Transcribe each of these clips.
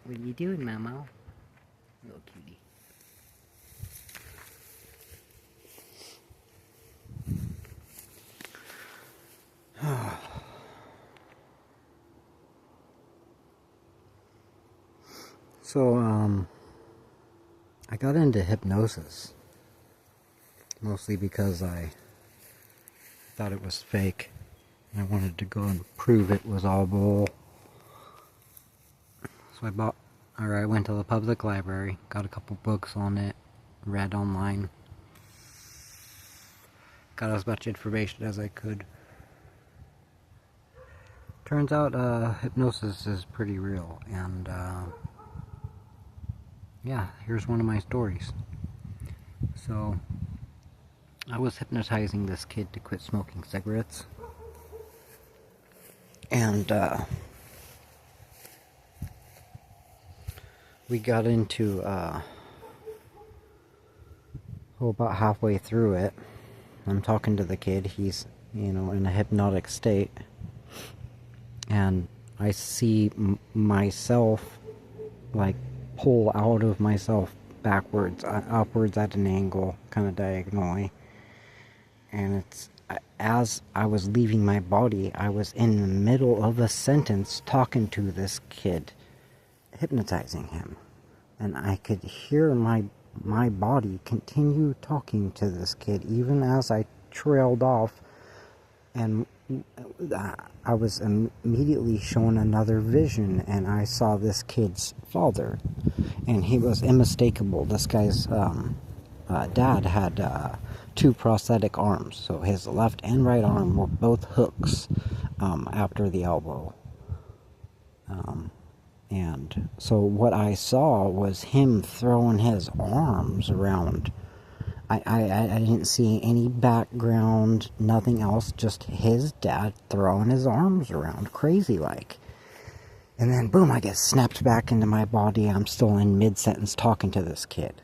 What are you doing, Momo? Little cutie. So, I got into hypnosis. Mostly because I thought it was fake. And I wanted to go and prove it was all bull. So I went to the public library, got a couple books on it, read online, got as much information as I could. Turns out hypnosis is pretty real, and yeah, here's one of my stories. So, I was hypnotizing this kid to quit smoking cigarettes, and we got into about halfway through it. I'm talking to the kid. He's, in a hypnotic state, and I see myself like pull out of myself backwards, upwards at an angle, kind of diagonally. And as I was leaving my body, I was in the middle of a sentence talking to this kid, hypnotizing him. And I could hear my body continue talking to this kid, even as I trailed off. And I was immediately shown another vision, and I saw this kid's father. And he was unmistakable. This guy's dad had 2 prosthetic arms, so his left and right arm were both hooks after the elbow. And so what I saw was him throwing his arms around. I didn't see any background, nothing else, just his dad throwing his arms around, crazy like. And then boom, I get snapped back into my body. I'm still in mid-sentence talking to this kid.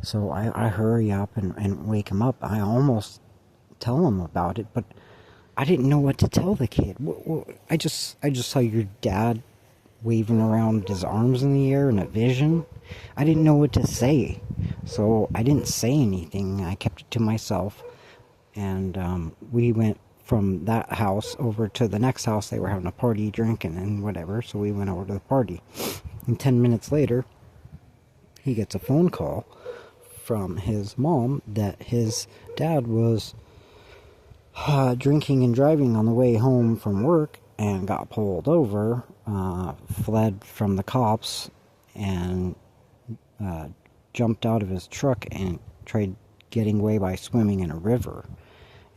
So I hurry up and wake him up. I almost tell him about it, but I didn't know what to tell the kid. I just saw your dad waving around his arms in the air in a vision. I didn't know what to say, so I didn't say anything. I kept it to myself, and we went from that house over to the next house. They were having a party, drinking and whatever, so we went over to the party. And 10 minutes later, he gets a phone call from his mom that his dad was drinking and driving on the way home from work and got pulled over, fled from the cops, and jumped out of his truck and tried getting away by swimming in a river.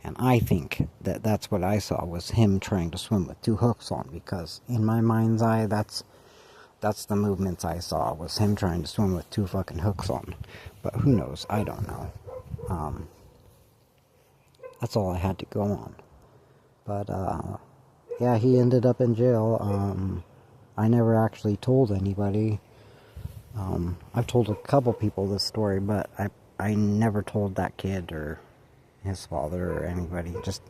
And I think that that's what I saw, was him trying to swim with 2 hooks on, because in my mind's eye, that's the movements I saw, was him trying to swim with 2 fucking hooks on. But who knows? I don't know. That's all I had to go on. But yeah, he ended up in jail. I never actually told anybody. I've told a couple people this story, but I never told that kid or his father or anybody. Just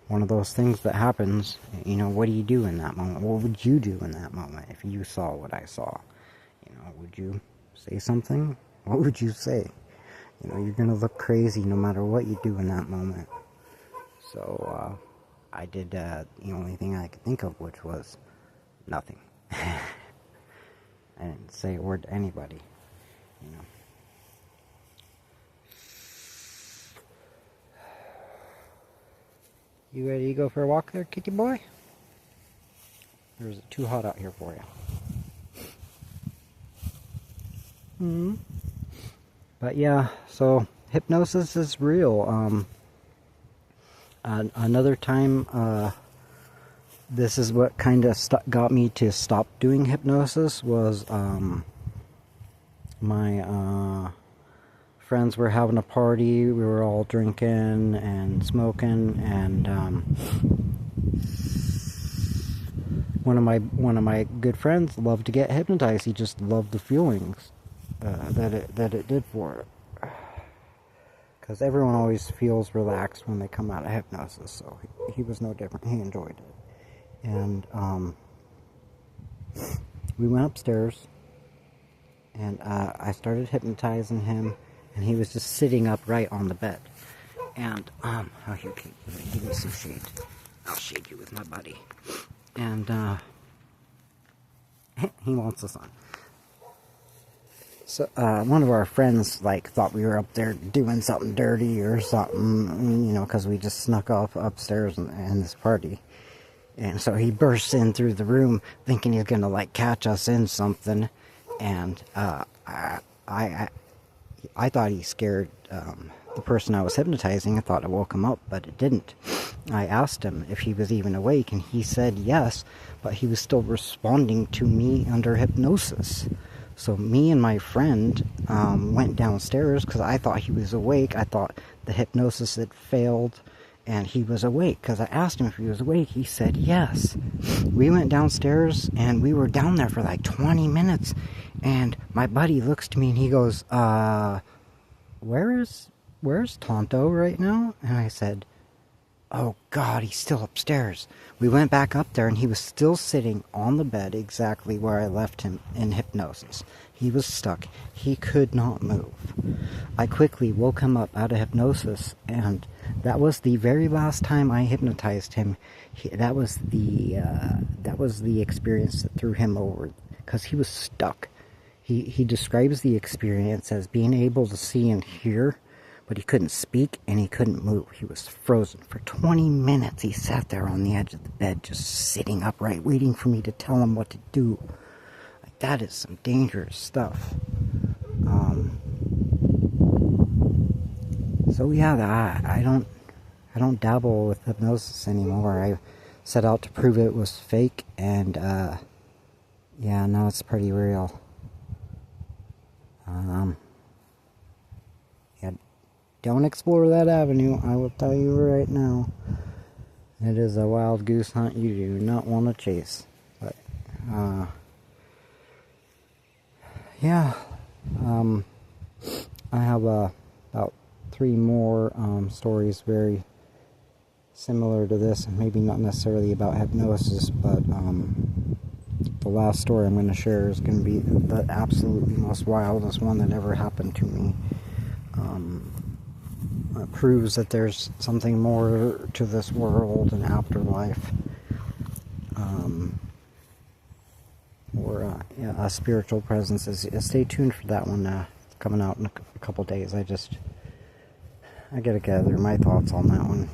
one of those things that happens. What do you do in that moment? What would you do in that moment if you saw what I saw? Would you say something? What would you say? You're gonna look crazy no matter what you do in that moment. So I did the only thing I could think of, which was nothing. I didn't say a word to anybody. You ready to go for a walk there, kitty boy? Or is it too hot out here for you? But yeah, so hypnosis is real. Another time, this is what kind of got me to stop doing hypnosis, was my friends were having a party. We were all drinking and smoking, and one of my good friends loved to get hypnotized. He just loved the feelings that it did for it. Because everyone always feels relaxed when they come out of hypnosis, so he was no different. He enjoyed it. And we went upstairs, And I started hypnotizing him, and he was just sitting upright on the bed. And, oh, here, give me some shade. I'll shade you with my buddy. And, he wants the sun. So, one of our friends, like, thought we were up there doing something dirty or something, you know, because we just snuck off upstairs in this party. And so he bursts in through the room thinking he's going to, like, catch us in something. And, I thought he scared, the person I was hypnotizing. I thought it woke him up, but it didn't. I asked him if he was even awake, and he said yes, but he was still responding to me under hypnosis. So me and my friend went downstairs because I thought he was awake. I thought the hypnosis had failed and he was awake because I asked him if he was awake. He said yes. We went downstairs and we were down there for like 20 minutes, and my buddy looks to me and he goes, where's Tonto right now? And I said, oh God, he's still upstairs. We went back up there and he was still sitting on the bed exactly where I left him in hypnosis. He was stuck. He could not move. I quickly woke him up out of hypnosis, and that was the very last time I hypnotized him. That was the experience that threw him over, because he was stuck. He describes the experience as being able to see and hear, but he couldn't speak and he couldn't move. He was frozen. For 20 minutes he sat there on the edge of the bed, just sitting upright, waiting for me to tell him what to do. Like, that is some dangerous stuff. So yeah, I don't dabble with hypnosis anymore. I set out to prove it was fake, and yeah, now it's pretty real. Yeah, don't explore that avenue, I will tell you right now. It is a wild goose hunt you do not want to chase. But, yeah, I have about 3 more stories very similar to this, and maybe not necessarily about hypnosis, but the last story I'm going to share is going to be the absolutely most wildest one that ever happened to me. It proves that there's something more to this world and afterlife, or yeah, a spiritual presence. Stay tuned for that one, coming out in a couple days. I gotta gather my thoughts on that one.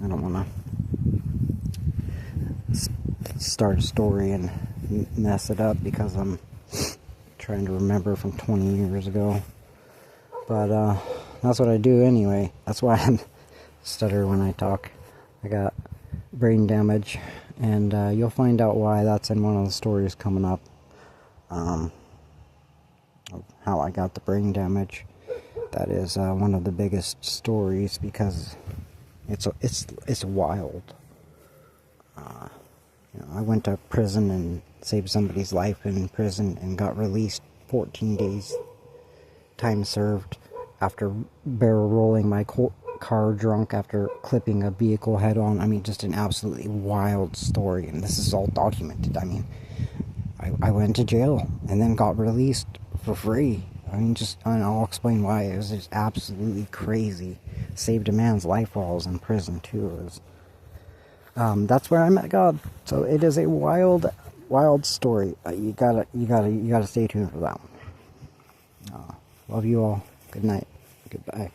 I don't want to start a story and mess it up because I'm trying to remember from 20 years ago. But that's what I do anyway. That's why I stutter when I talk. I got brain damage, and you'll find out why. That's in one of the stories coming up. Of how I got the brain damage. That is one of the biggest stories because it's wild. You know, I went to prison and saved somebody's life in prison and got released 14 days time served after barrel rolling my car drunk after clipping a vehicle head on. I mean, just an absolutely wild story, and this is all documented. I mean, I went to jail and then got released for free. I mean, and I'll explain why. It was just absolutely crazy. Saved a man's life while I was in prison too. That's where I met God. So it is a wild story. You gotta stay tuned for that one. Love you all. Good night. Goodbye.